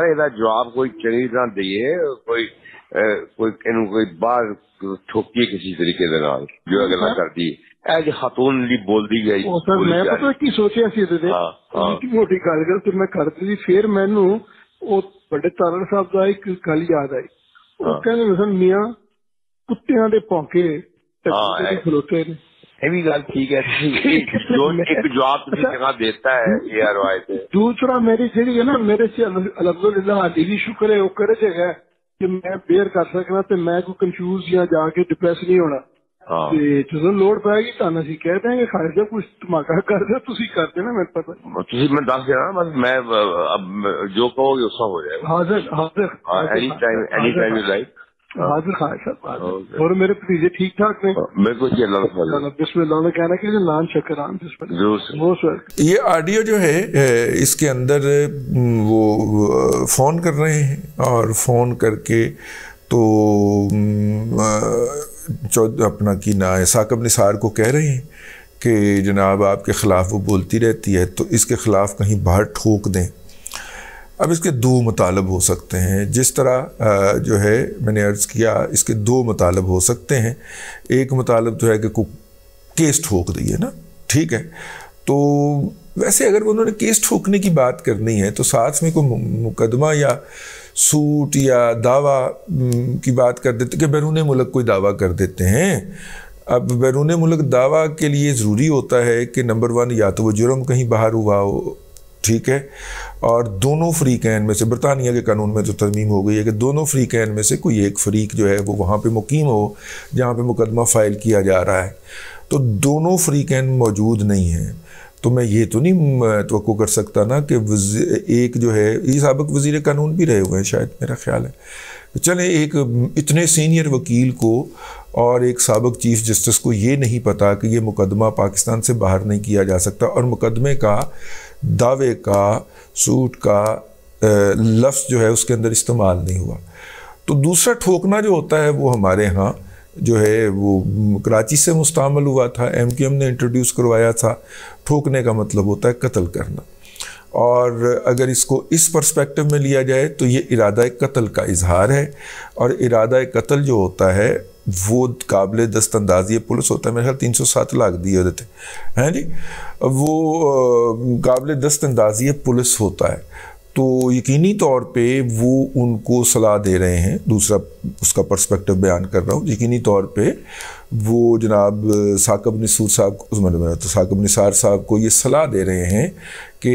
ਇਹਦਾ ਜਵਾਬ ਕੋਈ ਚੰਗੀ ਤਰ੍ਹਾਂ ਦਈਏ, ਕੋਈ ਇਹਨੂੰ ਕੋਈ ਬਾਹਰ ਠੋਕੀਏ ਕਿਸੇ ਤਰੀਕੇ ਦੇ ਨਾਲ ਜੋ ਅਗਲਾ ਕਰਦੀ ਹੈ। ਇਹ ਖਾਤੂਨ ਲਈ ਬੋਲਦੀ ਗਈ ਉਹ ਸਰ, ਮੈਂ ਪਤਾ ਕੀ ਸੋਚਿਆ ਸੀ ਇਹਦੇ ਤੇ ਮੋਟੀ ਗੱਲ ਤੇ ਮੈਂ ਕਰਦੀ ਸੀ, ਫਿਰ ਮੈਨੂੰ ਉਹ ਵੱਡੇ ਤਾਰੜ ਸਾਹਿਬ ਦਾ ਇੱਕ ਗੱਲ ਯਾਦ ਆਈ। ਉਹ ਕਹਿੰਦੇ ਸਨ ਮੀਆਂ ਕੁੱਤਿਆਂ ਦੇ ਭੌਂਕੇ ਟੱਕੇ ਖਲੋਤੇ ਨੇ। یہ بھی گل ٹھیک ہے، جو ایک جواب تسی جگہ دیتا ہے یہ روایت ہے۔ دوسرا میری جڑی ہے نا، میرے سے الحمدللہ علی بھی شکر ہے، وہ کرے جگہ کہ میں بیئر کر سکنا تے میں کوئی کنفیوز یا جا کے ڈپریس نہیں ہونا۔ جدوں لوڑ پائے گی تانا سی کہہ دیں گے خارج جب کچھ دھماکہ کر دے تسی کر دینا، میرے پتہ تسی میں دس دینا، بس میں اب جو کہو گے اس کا ہو جائے گا۔ حاضر اینی ٹائم یو لائک حاضر خواہ صاحب۔ اور میرے بھتیجے ٹھیک ٹھاک نے؟ بسم اللہ نے کہنا کہ نان شکران۔ یہ آڈیو جو ہے اس کے اندر وہ فون کر رہے ہیں، اور فون کر کے تو اپنا کی نا ساکب نثار کو کہہ رہے ہیں کہ جناب آپ کے خلاف وہ بولتی رہتی ہے تو اس کے خلاف کہیں باہر ٹھوک دیں۔ اب اس کے دو مطالب ہو سکتے ہیں، جس طرح جو ہے میں نے عرض کیا، اس کے دو مطالب ہو سکتے ہیں۔ ایک مطالب تو ہے کہ کوئی کیس ٹھوک دیے نا، ٹھیک ہے، تو ویسے اگر انہوں نے کیس ٹھوکنے کی بات کرنی ہے تو ساتھ میں کوئی مقدمہ یا سوٹ یا دعویٰ کی بات کر دیتے کہ بیرون ملک کوئی دعویٰ کر دیتے ہیں۔ اب بیرون ملک دعویٰ کے لیے ضروری ہوتا ہے کہ نمبر 1 یا تو وہ جرم کہیں باہر ہوا ہو، ٹھیک ہے، اور دونوں فریقین میں سے برطانیہ کے قانون میں تو ترمیم ہو گئی ہے کہ دونوں فریقین میں سے کوئی ایک فریق جو ہے وہ وہاں پہ مقیم ہو جہاں پہ مقدمہ فائل کیا جا رہا ہے۔ تو دونوں فریقین موجود نہیں ہیں، تو میں یہ تو نہیں توقع کر سکتا نا کہ ایک جو ہے، یہ سابق وزیر قانون بھی رہے ہوئے ہیں شاید، میرا خیال ہے، چلیں ایک اتنے سینئر وکیل کو اور ایک سابق چیف جسٹس کو یہ نہیں پتا کہ یہ مقدمہ پاکستان سے باہر نہیں کیا جا سکتا، اور مقدمے کا، دعوے کا، سوٹ کا لفظ جو ہے اس کے اندر استعمال نہیں ہوا۔ تو دوسرا ٹھوکنا جو ہوتا ہے وہ ہمارے ہاں جو ہے وہ کراچی سے مستعمل ہوا تھا، MQM نے انٹروڈیوس کروایا تھا۔ ٹھوکنے کا مطلب ہوتا ہے قتل کرنا، اور اگر اس کو اس پرسپیکٹو میں لیا جائے تو یہ ارادہ قتل کا اظہار ہے، اور ارادہ قتل جو ہوتا ہے وہ قابل دست اندازی پولیس ہوتا ہے، میرے خیال 307 لاکھ دیے ہوتے ہیں جی، وہ قابل دست اندازی پولیس ہوتا ہے، تو یقینی طور پہ وہ ان کو صلاح دے رہے ہیں، دوسرا اس کا پرسپیکٹو بیان کر رہا ہوں، یقینی طور پہ وہ جناب ثاقب نثار صاحب کو یہ صلاح دے رہے ہیں کہ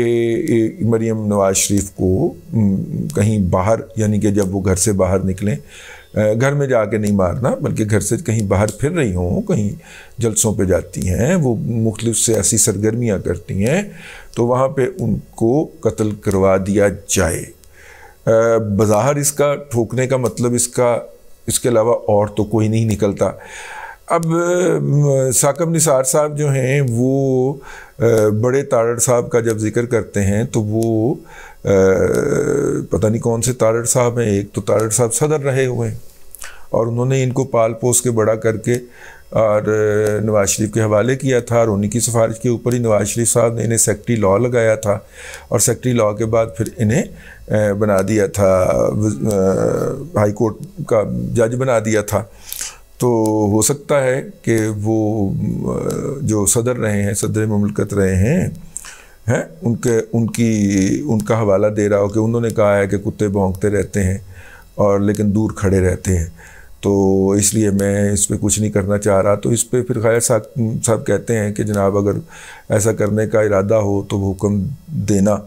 مریم نواز شریف کو کہیں باہر، یعنی کہ جب وہ گھر سے باہر نکلیں، گھر میں جا کے نہیں مارنا بلکہ گھر سے کہیں باہر پھر رہی ہوں، کہیں جلسوں پہ جاتی ہیں، وہ مختلف سیاسی سرگرمیاں کرتی ہیں، تو وہاں پہ ان کو قتل کروا دیا جائے۔ بظاہر اس کا ٹھوکنے کا مطلب اس کے علاوہ اور تو کوئی نہیں نکلتا۔ اب ثاقب نثار صاحب جو ہیں وہ بڑے تارڑ صاحب کا جب ذکر کرتے ہیں تو وہ پتہ نہیں کون سے تارڑ صاحب ہیں، ایک تو تارڑ صاحب صدر رہے ہوئے ہیں اور انہوں نے ان کو پال پوس کے بڑا کر کے اور نواز شریف کے حوالے کیا تھا، اور انہی کی سفارش کے اوپر ہی نواز شریف صاحب نے انہیں سیکٹری لاء لگایا تھا، اور سیکٹری لاء کے بعد پھر انہیں بنا دیا تھا ہائی کورٹ کا جج بنا دیا تھا۔ تو ہو سکتا ہے کہ وہ جو صدر رہے ہیں، صدر مملکت رہے ہیں ان کا حوالہ دے رہا ہو کہ انہوں نے کہا ہے کہ کتے بھونکتے رہتے ہیں اور لیکن دور کھڑے رہتے ہیں، تو اس لیے میں اس پہ کچھ نہیں کرنا چاہ رہا۔ تو اس پہ پھر خیر صاحب کہتے ہیں کہ جناب اگر ایسا کرنے کا ارادہ ہو تو وہ حکم دینا،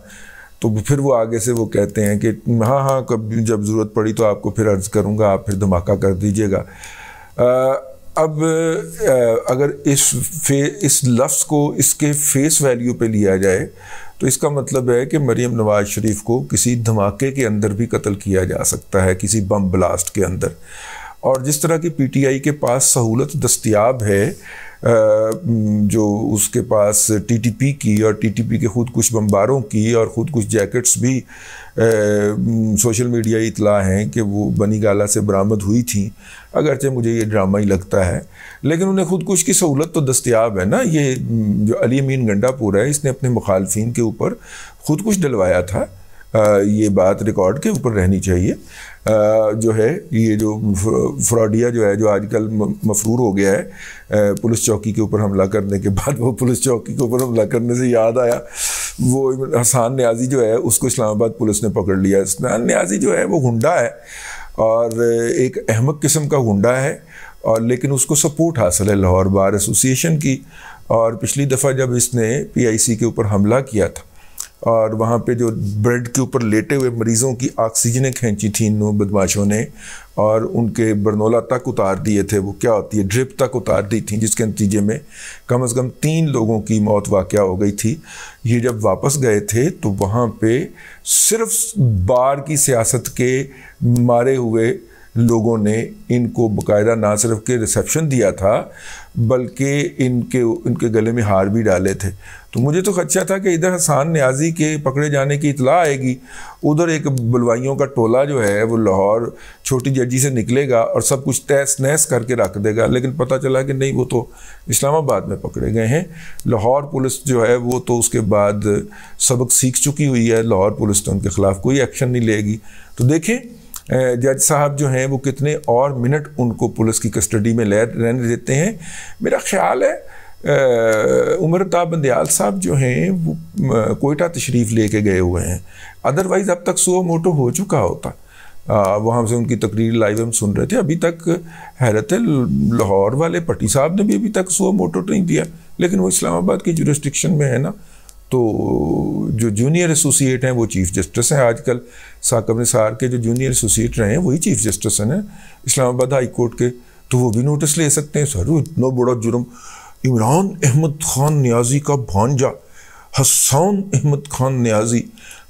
تو پھر وہ آگے سے وہ کہتے ہیں کہ ہاں کبھی جب ضرورت پڑی تو آپ کو پھر عرض کروں گا، آپ پھر دھماکہ کر دیجیے گا۔ اب اگر اس لفظ کو اس کے فیس ویلیو پہ لیا جائے تو اس کا مطلب ہے کہ مریم نواز شریف کو کسی دھماکے کے اندر بھی قتل کیا جا سکتا ہے، کسی بم بلاسٹ کے اندر، اور جس طرح کی پی ٹی آئی کے پاس سہولت دستیاب ہے، جو اس کے پاس ٹی ٹی پی کی اور ٹی ٹی پی کے خود کچھ بمباروں کی اور خود کچھ جیکٹس بھی سوشل میڈیا اطلاع ہیں کہ وہ بنی گالہ سے برآمد ہوئی تھیں، اگرچہ مجھے یہ ڈرامہ ہی لگتا ہے، لیکن انہیں خود کچھ کی سہولت تو دستیاب ہے نا۔ یہ جو علی امین گنڈا پورا ہے، اس نے اپنے مخالفین کے اوپر خود کچھ ڈلوایا تھا، یہ بات ریکارڈ کے اوپر رہنی چاہیے۔ جو ہے یہ جو فراڈیا جو ہے، جو آج کل مفرور ہو گیا ہے پولیس چوکی کے اوپر حملہ کرنے کے بعد، وہ پولیس چوکی کے اوپر حملہ کرنے سے یاد آیا، وہ حسان نیازی جو ہے اس کو اسلام آباد پولیس نے پکڑ لیا۔ حسان نیازی جو ہے وہ گنڈا ہے اور ایک احمق قسم کا گنڈا ہے، اور لیکن اس کو سپورٹ حاصل ہے لاہور بار ایسوسی ایشن کی، اور پچھلی دفعہ جب اس نے پی آئی سی کے اوپر حملہ کیا تھا اور وہاں پہ جو بیڈ کے اوپر لیٹے ہوئے مریضوں کی آکسیجنیں کھینچی تھیں ان بدماشوں نے، اور ان کے برنولا تک اتار دیے تھے، وہ کیا ہوتی ہے ڈرپ تک اتار دی تھیں، جس کے نتیجے میں کم از کم 3 لوگوں کی موت واقع ہو گئی تھی۔ یہ جب واپس گئے تھے تو وہاں پہ صرف بار کی سیاست کے مارے ہوئے لوگوں نے ان کو باقاعدہ نہ صرف کہ ریسیپشن دیا تھا بلکہ ان کے گلے میں ہار بھی ڈالے تھے۔ تو مجھے تو خدشہ تھا کہ ادھر حسان نیازی کے پکڑے جانے کی اطلاع آئے گی، ادھر ایک بلوائیوں کا ٹولہ جو ہے وہ لاہور چھوٹی ججی سے نکلے گا اور سب کچھ تہس نہس کر کے رکھ دے گا، لیکن پتہ چلا کہ نہیں، وہ تو اسلام آباد میں پکڑے گئے ہیں۔ لاہور پولیس جو ہے وہ تو اس کے بعد سبق سیکھ چکی ہوئی ہے، لاہور پولیس تو ان کے خلاف کوئی ایکشن نہیں لے گی۔ تو دیکھیں جج صاحب جو ہیں وہ کتنے اور منٹ ان کو پولیس کی کسٹڈی میں رہنے دیتے ہیں۔ میرا خیال ہے عمر طاہر بندیال صاحب جو ہیں وہ کوئٹہ تشریف لے کے گئے ہوئے ہیں، ادروائز اب تک سو موٹو ہو چکا ہوتا، وہاں سے ان کی تقریر لائیو ہم سن رہے تھے۔ ابھی تک حیرت ہے، لاہور والے پٹی صاحب نے بھی ابھی تک سو موٹو نہیں دیا، لیکن وہ اسلام آباد کی جورسڈکشن میں ہے نا، تو جو جونیئر ایسوسیٹ ہیں وہ چیف جسٹس ہیں آج کل۔ ثاقب نثار کے جو جونیئر ایسوسیٹ رہے ہیں وہی چیف جسٹس ہیں اسلام آباد ہائی کورٹ کے، تو وہ بھی نوٹس لے سکتے ہیں۔ سر اتنا بڑا جرم، عمران احمد خان نیازی کا بھانجا حسان احمد خان نیازی،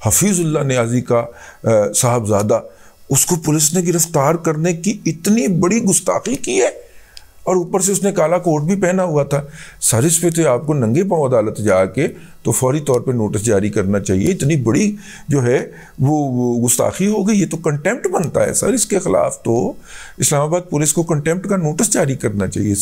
حفیظ اللہ نیازی کا صاحبزادہ، اس کو پولیس نے گرفتار کرنے کی اتنی بڑی گستاخی کی ہے، اور اوپر سے اس نے کالا کوٹ بھی پہنا ہوا تھا۔ سر اس پہ تو آپ کو ننگے پاؤں عدالت جا کے تو فوری طور پہ نوٹس جاری کرنا چاہیے، اتنی بڑی جو ہے وہ گستاخی ہو گئی، یہ تو کنٹیمپٹ بنتا ہے سر، اس کے خلاف تو اسلام آباد پولیس کو کنٹیمپٹ کا نوٹس جاری کرنا چاہیے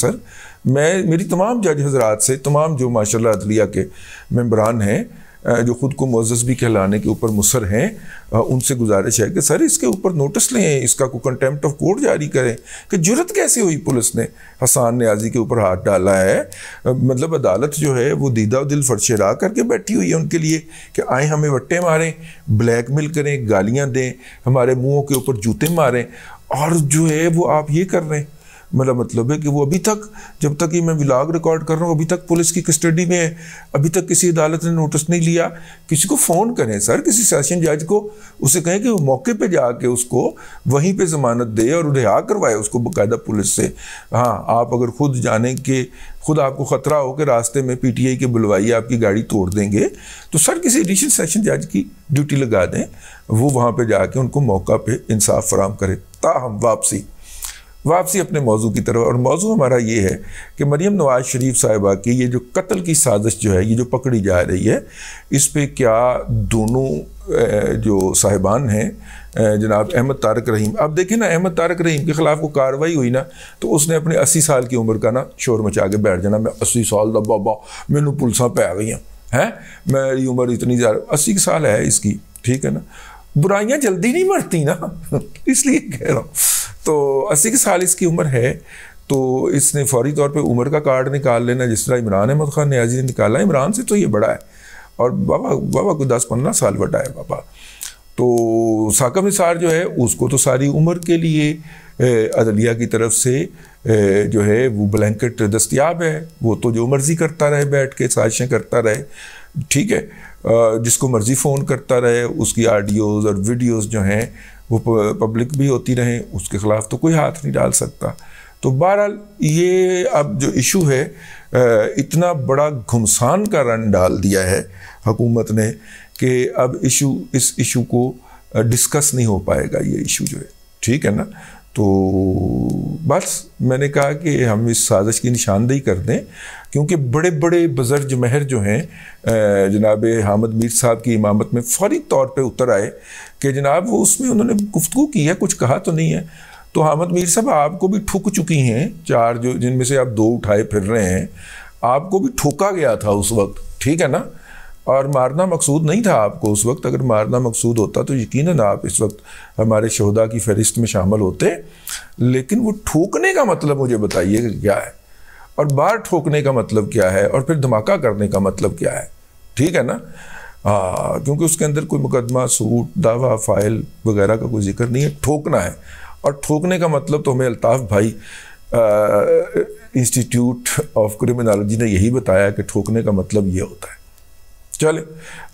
میری تمام جج حضرات سے، تمام جو ماشاءاللہ عدلیہ کے ممبران ہیں، جو خود کو معزز بھی کہلانے کے اوپر مصر ہیں ان سے گزارش ہے کہ سر اس کے اوپر نوٹس لیں، اس کا کوئی کنٹیمپٹ آف کورٹ جاری کریں کہ جرت کیسے ہوئی پولیس نے حسان نیازی کے اوپر ہاتھ ڈالا ہے۔ مطلب عدالت جو ہے وہ دیدہ و دل فرشیرا کر کے بیٹھی ہوئی ہے ان کے لیے کہ آئیں ہمیں وٹے ماریں، بلیک میل کریں، گالیاں دیں، ہمارے منہوں کے اوپر جوتے ماریں، اور جو ہے وہ آپ یہ کر رہے ہیں۔ مطلب ہے کہ وہ ابھی تک، جب تک یہ میں ولاگ ریکارڈ کر رہا ہوں، ابھی تک پولیس کی کسٹڈی میں ہے، ابھی تک کسی عدالت نے نوٹس نہیں لیا۔ کسی کو فون کریں سر، کسی سیشن جج کو، اسے کہیں کہ وہ موقع پہ جا کے اس کو وہیں پہ ضمانت دے اور رہا کروائے اس کو باقاعدہ پولیس سے۔ ہاں آپ اگر خود جانیں کہ خود آپ کو خطرہ ہو کہ راستے میں پی ٹی آئی کے بلوائی آپ کی گاڑی توڑ دیں گے، تو سر کسی ایڈیشنل سیشن جج کی ڈیوٹی لگا دیں، وہ وہاں پہ جا کے ان کو موقع پہ انصاف فراہم کرے۔ تاہم واپسی اپنے موضوع کی طرف، اور موضوع ہمارا یہ ہے کہ مریم نواز شریف صاحبہ کی یہ جو قتل کی سازش جو ہے، یہ جو پکڑی جا رہی ہے، اس پہ کیا دونوں جو صاحبان ہیں جناب احمد طارق رحیم، اب دیکھیں نا احمد طارق رحیم کے خلاف کو کارروائی ہوئی نا تو اس نے اپنے 80 سال کی عمر کا نا شور مچا کے بیٹھ جانا، میں 80 سال دا بابا مینوں پولیساں پہ آ گئی ہیں، میری عمر اتنی زیادہ 80 سال ہے اس کی، ٹھیک ہے نا، برائیاں جلدی نہیں مرتی نا، اس لیے کہہ رہا ہوں۔ تو 80 سال اس کی عمر ہے، تو اس نے فوری طور پہ عمر کا کارڈ نکال لینا، جس طرح عمران احمد خان نیازی نے نکالا۔ عمران سے تو یہ بڑا ہے، اور بابا کو 10-15 سال بڑا ہے بابا۔ تو ثاقب نثار جو ہے اس کو تو ساری عمر کے لیے عدلیہ کی طرف سے جو ہے وہ بلینکٹ دستیاب ہے، وہ تو جو مرضی کرتا رہے، بیٹھ کے سازشیں کرتا رہے، ٹھیک ہے، جس کو مرضی فون کرتا رہے، اس کی آڈیوز اور ویڈیوز جو ہیں وہ پبلک بھی ہوتی رہیں، اس کے خلاف تو کوئی ہاتھ نہیں ڈال سکتا۔ تو بہرحال یہ اب جو ایشو ہے اتنا بڑا گھمسان کا رنگ ڈال دیا ہے حکومت نے کہ اب اس ایشو کو ڈسکس نہیں ہو پائے گا، یہ ایشو جو ہے، ٹھیک ہے نا۔ تو بس میں نے کہا کہ ہم اس سازش کی نشاندہی کر دیں، کیونکہ بڑے بڑے بزرگ مہر جو ہیں جناب حامد میر صاحب کی امامت میں فوری طور پہ اتر آئے کہ جناب وہ اس میں انہوں نے گفتگو کی ہے، کچھ کہا تو نہیں ہے۔ تو حامد میر صاحب آپ کو بھی ٹھک چکی ہیں 4 جو جن میں سے آپ 2 اٹھائے پھر رہے ہیں، آپ کو بھی ٹھوکا گیا تھا اس وقت، ٹھیک ہے نا، اور مارنا مقصود نہیں تھا آپ کو اس وقت۔ اگر مارنا مقصود ہوتا تو یقیناً آپ اس وقت ہمارے شہداء کی فہرست میں شامل ہوتے، لیکن وہ ٹھوکنے کا مطلب مجھے بتائیے کہ کیا ہے، اور بار ٹھوکنے کا مطلب کیا ہے، اور پھر دھماکہ کرنے کا مطلب کیا ہے، ٹھیک ہے نا۔ کیونکہ اس کے اندر کوئی مقدمہ، سوٹ، دعویٰ، فائل وغیرہ کا کوئی ذکر نہیں ہے، ٹھوکنا ہے، اور ٹھوکنے کا مطلب تو ہمیں الطاف بھائی انسٹیٹیوٹ آف کرمنالوجی نے یہی بتایا کہ ٹھوکنے کا مطلب یہ ہوتا ہے۔ چلیں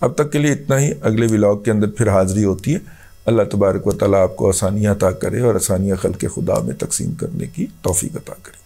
اب تک کے لیے اتنا ہی، اگلے ولاگ کے اندر پھر حاضری ہوتی ہے۔ اللہ تبارک و تعالیٰ آپ کو آسانیاں عطا کرے اور آسانیاں خلق خدا میں تقسیم کرنے کی توفیق عطا کرے۔